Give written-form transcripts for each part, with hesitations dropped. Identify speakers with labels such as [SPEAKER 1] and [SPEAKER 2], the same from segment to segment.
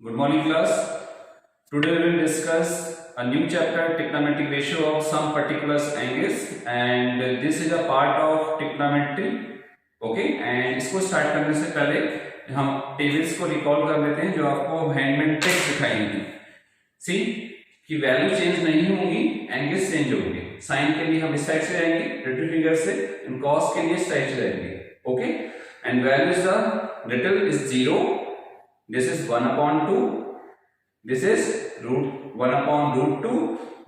[SPEAKER 1] Good morning class. Today we will discuss a new chapter, trigonometric ratio of some particular angles, and this is a part of trigonometry. Okay, and इसको start करने से पहले हम tables को recall कर लेते हैं जो आपको हैंडमेड ट्रिक सिखाएंगे। सी कि वैल्यू चेंज नहीं होंगी, एंगल्स चेंज होंगे। साइन के लिए हम इस साइड से जाएंगे लिटिल फिंगर से, एंड कॉस के लिए इस साइड से जाएंगे। Okay, and value is the little is 0, this is 1 upon 2, this is root 1 upon root 2,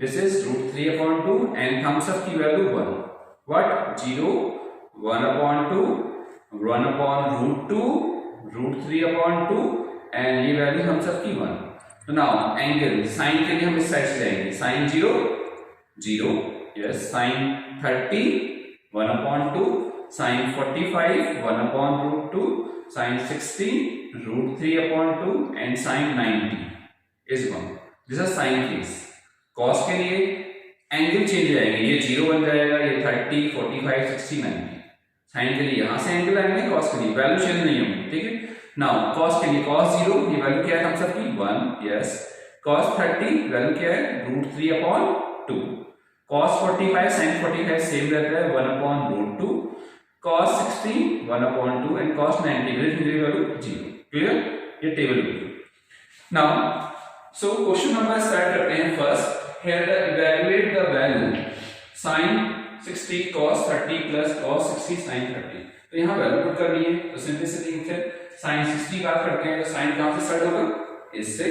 [SPEAKER 1] this is root 3 upon 2, and thumbs up की value 1. What? 0, 1 upon 2, 1 upon root 2, root 3 upon 2, and ये value thumbs up की 1. तो now angle sin के लिए हम इस side से जाएंगे। sin 0 0, yes. sin 30 1 upon 2, sin 45 1 upon root 2, sin 60 root 3 upon 2, and sin 90 is 1. This is sin case. Cos के लिए एंगल चेंज हो जाएंगे, ये 0 बन जाएगा, ये 30 45 60 90. sin के लिए यहां से एंगल आएंगे, cos के लिए वैल्यू चेंज नहीं होगी। ठीक है, नाउ cos के लिए cos 0 ये वैल्यू क्या है हम सबकी 1, यस। cos 30 वैल्यू क्या है root 3 upon 2. cos 45 sin 45 same रहता है 1 upon root 2. cos 60 1 upon 2, and cos 90 value 0. Clear? ये टेबल होगी। Now so question number start करते हैं। First here evaluate the value sin 60 cos 30 plus cos 60 sin 30। तो यहाँ वैल्यू पुट करनी है, तो सिंपली से sin 60 बात करते हैं, तो sin कहां से स्टार्ट होगा? इससे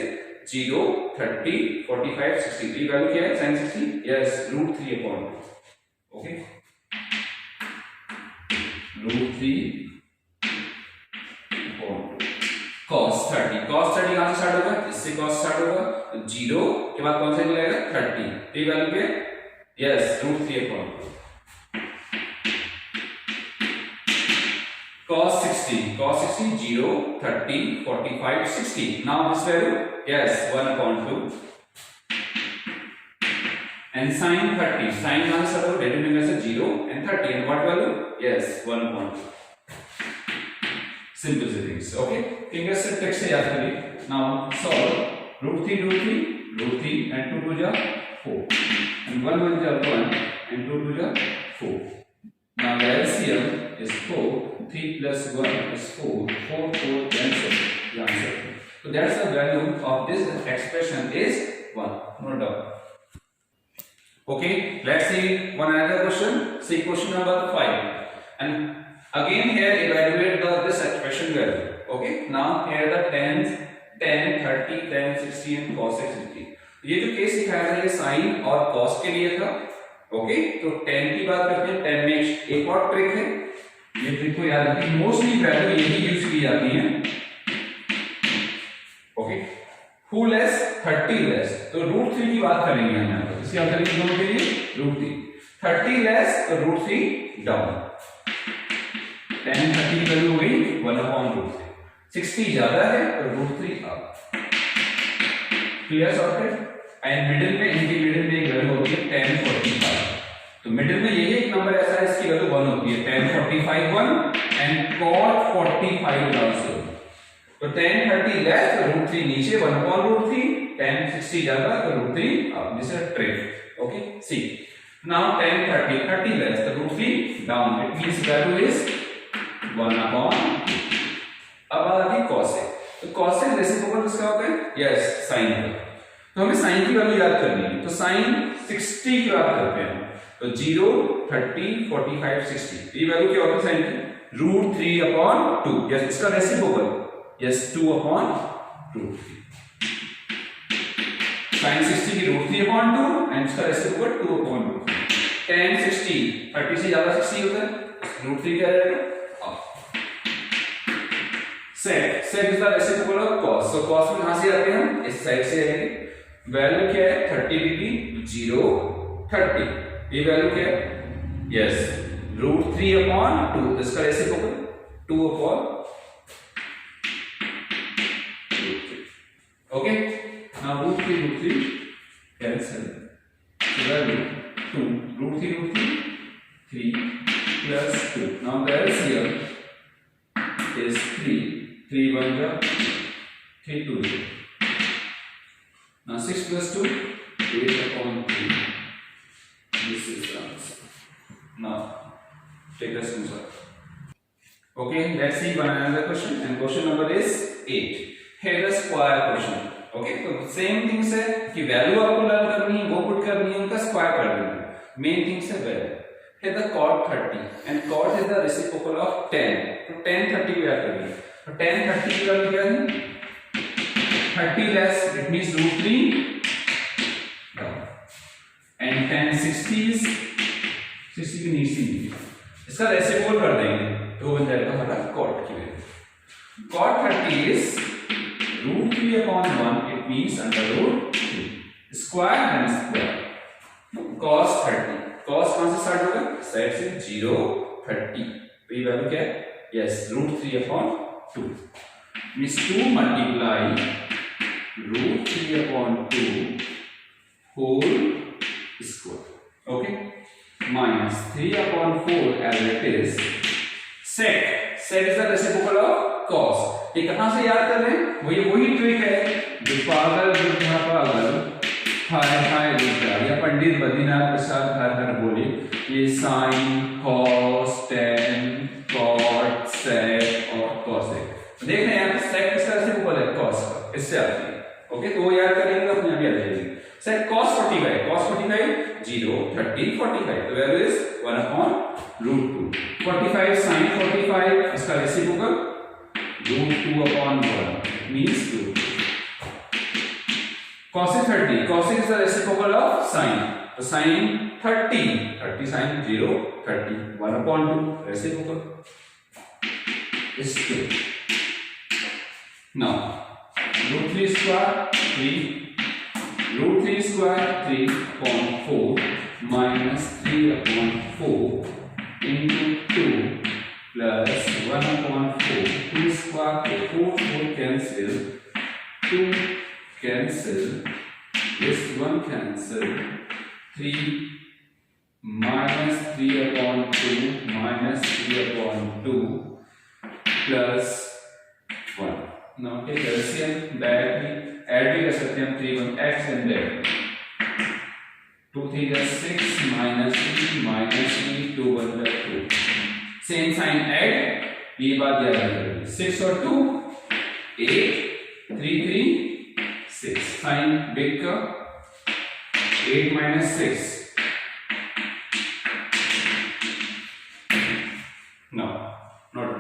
[SPEAKER 1] 0 30 45 60। तो वैल्यू क्या है sin 60? Yes, root 3 upon 2। Okay, root 3 cos 30 कहां से स्टार्ट होगा? इससे cos स्टार्ट होगा, तो 0 के बाद कौन सा मिलेगा 30। तो ये वैल्यू क्या है? Yes, root 3 upon 2। cos 60 0 30 45 60। Now this value yes 1 upon 2, and sin 30 sin कहां से स्टार्ट होगा? डेटा फिंगर से 0 and 30, and what value? Yes 1 upon 2। Simple से थिंग्स। ओके, फिंगर से ट्रिक से याद करिए। नाउ सॉल्व रूट 3 and 2 2 जा 4, and 1 1 जा 1, and 2 2 जा 4। now the LCM is 4, 3 plus 1 is 4, 4 4 cancel the answer. So that's the value of this expression is 1, no doubt. Okay, let's see one another question. See question number 5, and again here evaluate this expression value. Okay, now here the 10 30 10 60 and cos 60। ये जो case दिखाया था ये sin और cos के लिए था। Okay, तो 10 की बात करते हैं। 10 में एक और ट्रिक है, ये ट्रिक को याद रखिए, मोस्टली वैल्यू यही यूज की जाती है। ओके, who less 30 less, तो रूट 3 की बात करेंगे हम यहाँ पर। इसकी बात करेंगे दोनों के लिए रूट 3। 30 less तो रूट 3 डाउन, 10 30 की वैल्यू हो गई 1 अपॉन रूट 3। 60 ज्यादा है तो root 3 up. Clear sorted? And middle में, इनकी मिडिल में एक वैल्यू होती है 10 45। तो मिडिल में यही एक नंबर ऐसा है इसकी वैल्यू 1 होती है, 10 45 1, एंड cot 45 आल्सो। तो 10 30 लेस तो रूट 3 नीचे 1 अपॉन रूट 3, 10 60 ज्यादा तो root 3 up. This is trick. Okay, see now 10 30 less तो root 3 down. It means value is 1 upon. अब आती है cosec। तो cosec रेसिप्रोकल किसका होता है? यस, sin का। तो हमें sin की वैल्यू याद करनी है, तो sin 60 की बात करते हैं, तो 0 30 45 60। ये वैल्यू क्या होता है sin की? Root 3 upon 2। यस, इसका reciprocal yes 2 upon root 3। sin 60 की रूट 3 अपॉन 2, एंड इसका रेसिप्रोकल 2 अपॉन रूट 3। 10 60 30 से ज्यादा 60 होता है, रूट 3 क्या रहेगा? sec is the reciprocal of cos। so cos में कहां से आते हैं हम? इस साइड से आएंगे। वैल्यू क्या है? 30 डिग्री 0 30। ये वैल्यू क्या है? Yes, root 3 upon 2। इसका reciprocal 2 upon root 3। Okay, now root 3 cancel, so value 2 root 3 plus 2। Now the LCM is 3 1 जा 3 2 Now 6 plus 2, 8 upon 3. This is the answer. Now take a screenshot. Okay, let's see one another question, and question number is 8. Here the square question. Okay, तो same things है कि value आपको learn करनी है, वो put करनी है, उनका स्क्वायर कर देना है. मेन थिंग्स है value. Here the cot 30 and cot is the reciprocal of 10. तो 10 30 we are करेंगे. तो 10 30 की वैल्यू क्या है? 30 less, it means root 3 and 10 60 is 60 की नीचे इसका रेसिप्रोकल कर देंगे तो बन जाएगा हमारा cot की value. Cot 30 is root 3 upon 1, it means under root 3 square and square. Cos 30, cos कौन से स्टार्ट होगा? साइड से 0 30. तो ये वैल्यू क्या है? Yes, root 3 upon 2 means 2 multiply root 3 upon 2 whole square. Okay, minus 3 upon 4 as it is. Sec is the reciprocal of cos. ये कहाँ से याद कर रहे हैं? वही ट्रिक है जो पागल बुढ़ा पागल हाय बुढ़ा या पंडित बद्रीनाथ प्रसाद हर बोले ये sine cos tan cot sec और कॉसेक. देख रहे हैं यहाँ पे सेक किस तरह से ऊपर है कॉस का, इससे आती है. ओके, तो वो याद करेंगे अपने आप याद रहेगी. सेक cos 45 0 30 45. The value is 1 upon root 2. 45 sin 45 इसका reciprocal root 2 upon 1 means 2. Cosec 30, cosec is the reciprocal of sine. So sin 30 sin 0 30 1 upon 2 reciprocal is 2. Now root 3 square 3. Root 3 square 3 upon 4 minus 3 upon 4 into 2 plus 1 upon 4. 2 square 4 cancel. 2 cancel. This 1 cancel. 3 minus 3 upon 2 minus 3 upon 2 plus 1. Now take LCM directly. Add भी कर सकते हैं 3 1 x and that 2 3 is 6 minus 3 minus 3 2 1 2. Same sign add. ये बात याद रखिए. 6 और 2 8 3 3 6. Sign big का 8 minus 6. No, not.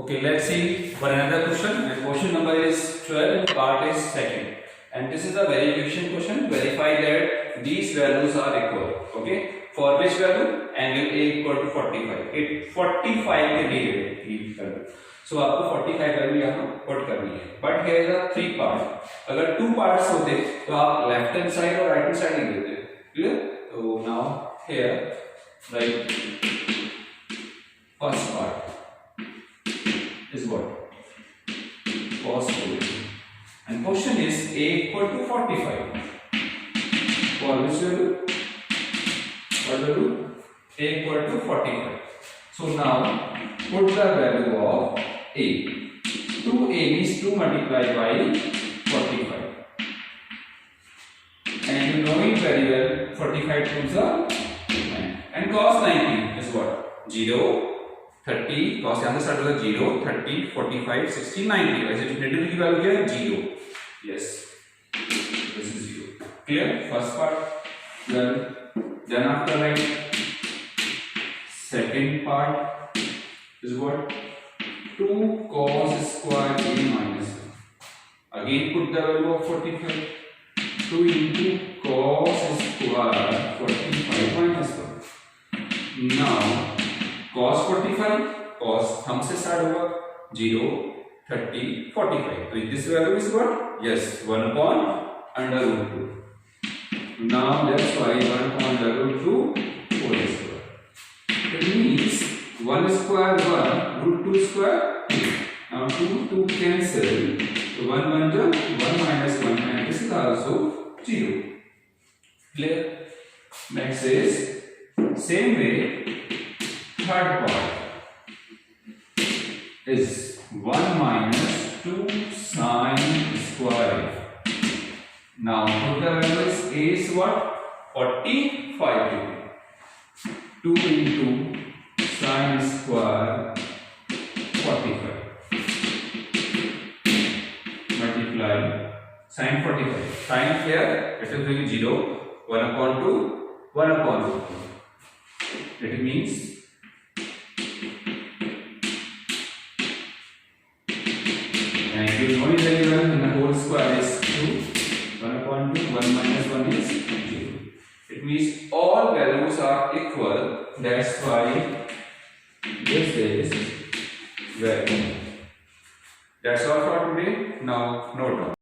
[SPEAKER 1] Okay, let's see one another question. And question number is 12 and part is second. And this is a verification question. Verify that these values are equal. Okay. For which value? Angle A equal to 45. It 45 के दिए गए. So आपको 45 value यहाँ put करनी है. But here is a 3 part. अगर 2 parts होते तो आप left hand side और right hand side ही देते. Clear? So now here right first part is what? Cos 4. And question is A equal to 45. For which value? What value? A equal to 45. So now put the value of A. 2A means 2 multiplied by 45. And you know it very well. 45 times are 9. And cos 90 is what? 0. 30 cos यहाँ से start होगा 0 30 45 60 90. वैसे definitive की value क्या है? 0. Yes, this is 0. Clear? First part. Then after right, second part is what? 2 cos square A minus 1. Again put the value of 45. 2 into cos square 45 minus 1. Now cos 45 cos हम से start होगा 0 30 45. So this value is what? Yes, 1 upon under root 2. Now that's why 1 upon under root 2 whole square. It means 1 square 1 root 2 square 2. Now 2 cancel. So 1 1 1 minus 1 and this is also 0. Clear? Next is same way. Third part is 1 minus 2 sine square Now put the values. A is what? 45 degree. 2 into sine square 45 multiply sine 45. Sine here it is being 0. 1 upon 2, 1 upon 2. It means and you know it very well, when the whole square is 2. 1 upon 2, 1 minus 1 is 0. It means all values are equal. That's why this is value. That's all for today. Now note down.